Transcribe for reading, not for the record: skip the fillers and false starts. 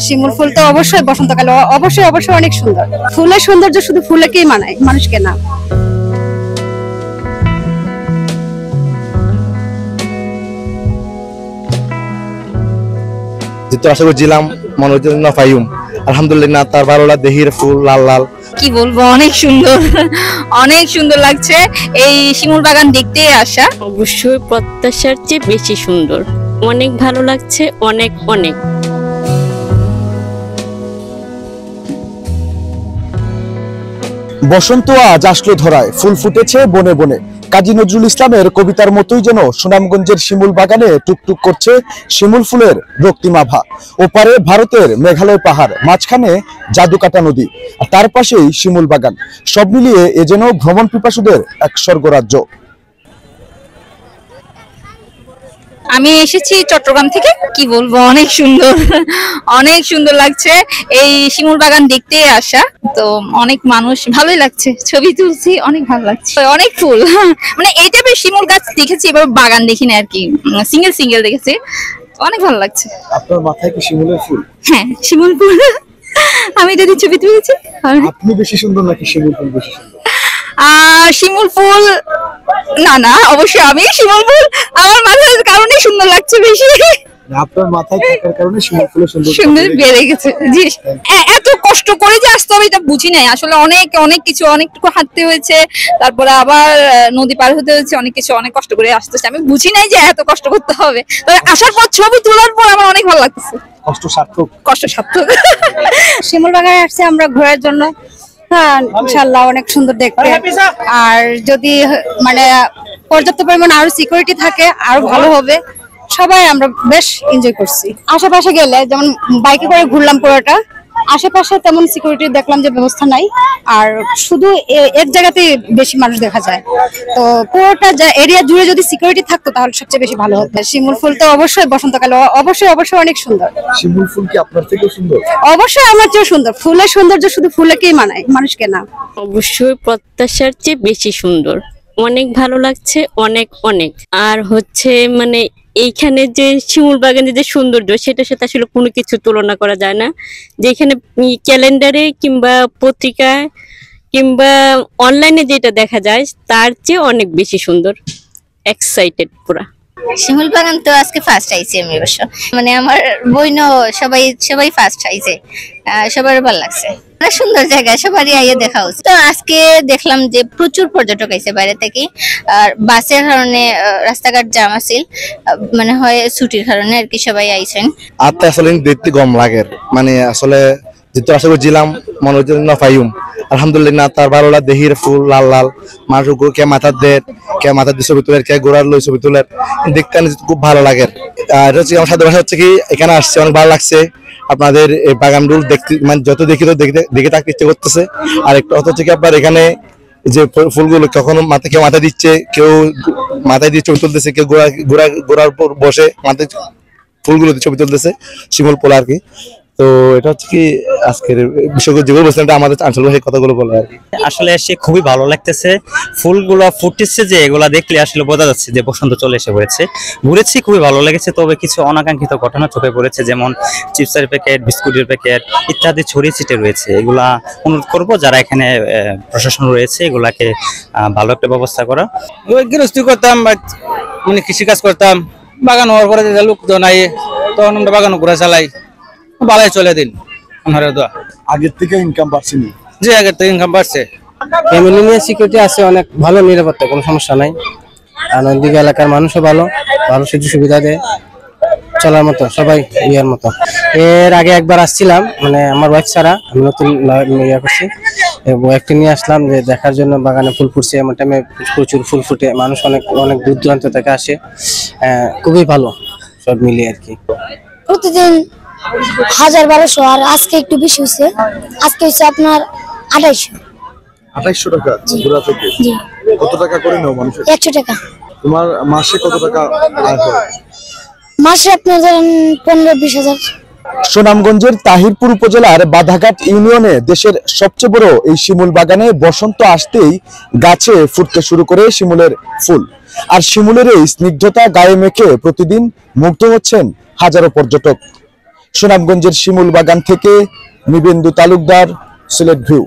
শিমুল ফুল তো অবশ্যই বসন্তকালে অবশ্যই অবশ্যই অনেক সুন্দর। ফুলের সৌন্দর্য শুধু ফুলেকেই মানায়, মানুষকে না। যেহেতু আশা করছিলাম মনোরঞ্জন ফাইম, আলহামদুলিল্লাহ তার ভালোলা দেহির ফুল লাল লাল। কি বলবো, অনেক সুন্দর, অনেক সুন্দর লাগছে এই শিমুল বাগান দেখতে আসা। অবশ্যই প্রত্যাশার চেয়ে বেশি সুন্দর, অনেক ভালো লাগছে, অনেক অনেক। বসন্ত আজ আসলো ধরায়, ফুল ফুটেছে বনে বনে। কাজী নজরুল ইসলামের কবিতার মতোই যেন সুনামগঞ্জের শিমুল বাগানে টুকটুক করছে শিমুল ফুলের রক্তিমাভা। ওপারে ভারতের মেঘালয় পাহাড়, মাঝখানে জাদুকাটা নদী, আর তার পাশেই শিমুল বাগান। সব মিলিয়ে এ যেন ভ্রমণ পিপাসুদের এক স্বর্গরাজ্য। আমি এসেছি চট্টগ্রাম থেকে। কি বলবো, অনেক সুন্দর, অনেক সুন্দর লাগছে এই শিমুল বাগান দেখতে আসা। তো অনেক মানুষ, ভালোই লাগছে, ছবি তুলছি, অনেক ভালো লাগছে। অনেক ফুল, মানে এই টাইপের শিমুল গাছ দেখেছি, এবার বাগান দেখিনি আর কি, সিঙ্গেল সিঙ্গেল দেখেছি, অনেক ভালো লাগছে। আপনার মাথায় কি শিমুলের ফুল? হ্যাঁ, শিমুল ফুল। আমি যদি ছবি তুলেছি। আপনি বেশি সুন্দর নাকি শিমুল ফুল বেশি সুন্দর? শিমুল ফুল না না, অবশ্যই আমি শিমুল ফুল আমার মাথার কারণে সুন্দর লাগছে বেশি। আপনার মাথায় থাকার কারণে শিমুল ফুলের সুন্দর বেড়ে গেছে। জি, এত কষ্ট করে যে আসতে হবে এটা বুঝি নাই আসলে। অনেক অনেক কিছু, অনেকটুকু হাঁটতে হয়েছে, তারপরে আবার নদী পার হতে হয়েছে, অনেক কিছু, অনেক কষ্ট করে আসতেছে। আমি বুঝি নাই যে এত কষ্ট করতে হবে। তবে আসার পর, ছবি তোলার পর আমার অনেক ভালো লাগতেছে। কষ্ট সার্থক, কষ্ট সার্থক। শিমুল বাগানে আসছে আমরা ঘোরার জন্য। হ্যাঁ, ইনশাআল্লাহ অনেক সুন্দর দেখতে। আর যদি মানে পর্যাপ্ত পরিমাণ আরো সিকিউরিটি থাকে আরো ভালো হবে। সবাই আমরা বেশ এনজয় করছি। আশেপাশে গেলে যেমন বাইকে করে ঘুরলাম পুরোটা, আশেপাশে তেমন সিকিউরিটি দেখলাম যে ব্যবস্থা নাই, আর শুধু এক জায়গাতে বেশি মানুষ দেখা যায়। তো পুরোটা এরিয়া জুড়ে যদি সিকিউরিটি থাকতো তাহলে সবচেয়ে বেশি ভালো হতো। শিমুল ফুল তো অবশ্যই বসন্তকালে অবশ্যই অবশ্যই অনেক সুন্দর। শিমুল ফুল কি আপনার থেকেও সুন্দর? অবশ্যই আমার চেয়ে সুন্দর। ফুলের সৌন্দর্য শুধু ফুলেকেই মানায়, মানুষকে না। অবশ্যই প্রত্যাশার চেয়ে বেশি সুন্দর, অনেক ভালো লাগছে, অনেক অনেক। আর হচ্ছে মানে এইখানে যে শিমুল বাগানের যে সৌন্দর্য, সেটার সাথে আসলে কোনো কিছু তুলনা করা যায় না। যেখানে ক্যালেন্ডারে কিংবা পত্রিকায় কিংবা অনলাইনে যেটা দেখা যায় তার চেয়ে অনেক বেশি সুন্দর। এক্সাইটেড পুরা। শিমুল বাগান তো আজকে ফার্স্ট আইছি আমি অবশ্য, মানে আমার বোনও সবাই ফার্স্ট আইছে, সবার ভালো লাগছে। সুন্দর জায়গা, সবারই আইয়ে দেখা উচিত। তো আজকে দেখলাম যে প্রচুর পর্যটক আইছে বাইরে থেকে, আর বাসের কারণে রাস্তাঘাট জাম আছিল, মানে হয় ছুটির কারণে আর কি সবাই আইছেন। আর আসলে দেখতে গম লাগে, মানে আসলে যেহেতু আশা করছিলাম মনোরঞ্জন ফাইম, আলহামদুলিল্লাহ তার ভালোলা দেহির ফুল লাল লাল। মানুষ কে মাথা দিয়ে ছবি তোলে, কে গোড়ার লই ছবি তোলে, দেখতে খুব ভালো লাগে। আর হচ্ছে আমার সাথে ভাষা হচ্ছে কি, এখানে আসছে অনেক ভালো লাগছে। আপনাদের এই বাগানগুলো দেখতে, মানে যত দেখি তো দেখে থাকতে ইচ্ছে করতেছে। আর একটা হচ্ছে কি, আপনার এখানে যে ফুলগুলো কখনো কেউ মাথা দিচ্ছে, কেউ মাথায় দিয়ে ছবি তুলতেছে, কেউ গোড়ার উপর বসে মাথায় ফুলগুলো ছবি তুলতেছে, শিমুল ফুল আর কি। তো এটা হচ্ছে কি আজকের বিষয়গুলো যেগুলো বলছিলাম, আমাদের আঞ্চলিক ভাষায় কথাগুলো বলে আর কি। আসলে এসে খুবই ভালো লাগতেছে। ফুলগুলো ফুটেছে যে, এগুলা দেখলে আসলে বোঝা যাচ্ছে যে বসন্ত চলে এসে পড়েছে। ঘুরেছি, খুবই ভালো লেগেছে। তবে কিছু অনাকাঙ্ক্ষিত ঘটনা চোখে পড়েছে, যেমন চিপসের প্যাকেট, বিস্কুটের প্যাকেট ইত্যাদি ছড়িয়ে ছিটে রয়েছে। এগুলা অনুরোধ করবো যারা এখানে প্রশাসন রয়েছে, এগুলাকে ভালো একটা ব্যবস্থা করা। গৃহস্থী করতাম, মানে কৃষিকাজ করতাম, বাগান হওয়ার পরে লোকজন আই, তখন আমরা বাগান ঘুরে চালাই, ভালোই চলে দিন। আগের থেকে ইনকাম বাড়ছে? যে আগের থেকে ইনকাম বাড়ছে। ফ্যামিলি নিয়ে সিকিউরিটি আছে, অনেক ভালো নিরাপত্তা, কোনো সমস্যা নাই। আর নদীকে এলাকার মানুষও ভালো সুযোগ সুবিধা দেয়, চলার মতো সবাই ইয়ার মতো। এর আগে একবার আসছিলাম, মানে আমার ওয়াইফ ছাড়া, আমি নতুন ইয়া করছি, ওয়াইফকে নিয়ে আসলাম যে দেখার জন্য বাগানে ফুল ফুটছে। এমন টাইমে প্রচুর ফুল ফুটে, মানুষ অনেক অনেক দূর দূরান্ত থেকে আসে। খুবই ভালো সব মিলিয়ে আর কি। প্রতিদিন 1000-1200, আর আজকে একটু বেশি হচ্ছে। আজকে হচ্ছে আপনার 2800 টাকা ঘোরা থেকে। কত টাকা করে নাও মানুষ? 100 টাকা। তোমার মাসে কত টাকা আয় হয়? মাসে আপনার 15-20 হাজার। সুনামগঞ্জের তাহিরপুর উপজেলার বাধাঘাট ইউনিয়নে দেশের সবচেয়ে বড় এই শিমুল বাগানে বসন্ত আসতেই গাছে ফুটতে শুরু করে শিমুলের ফুল। আর শিমুলের এই স্নিগ্ধতা গায়ে মেখে প্রতিদিন মুগ্ধ হচ্ছেন হাজারো পর্যটক। সুনামগঞ্জের শিমুল বাগান থেকে নিবেন্দু তালুকদার, সিলেট ভিউ।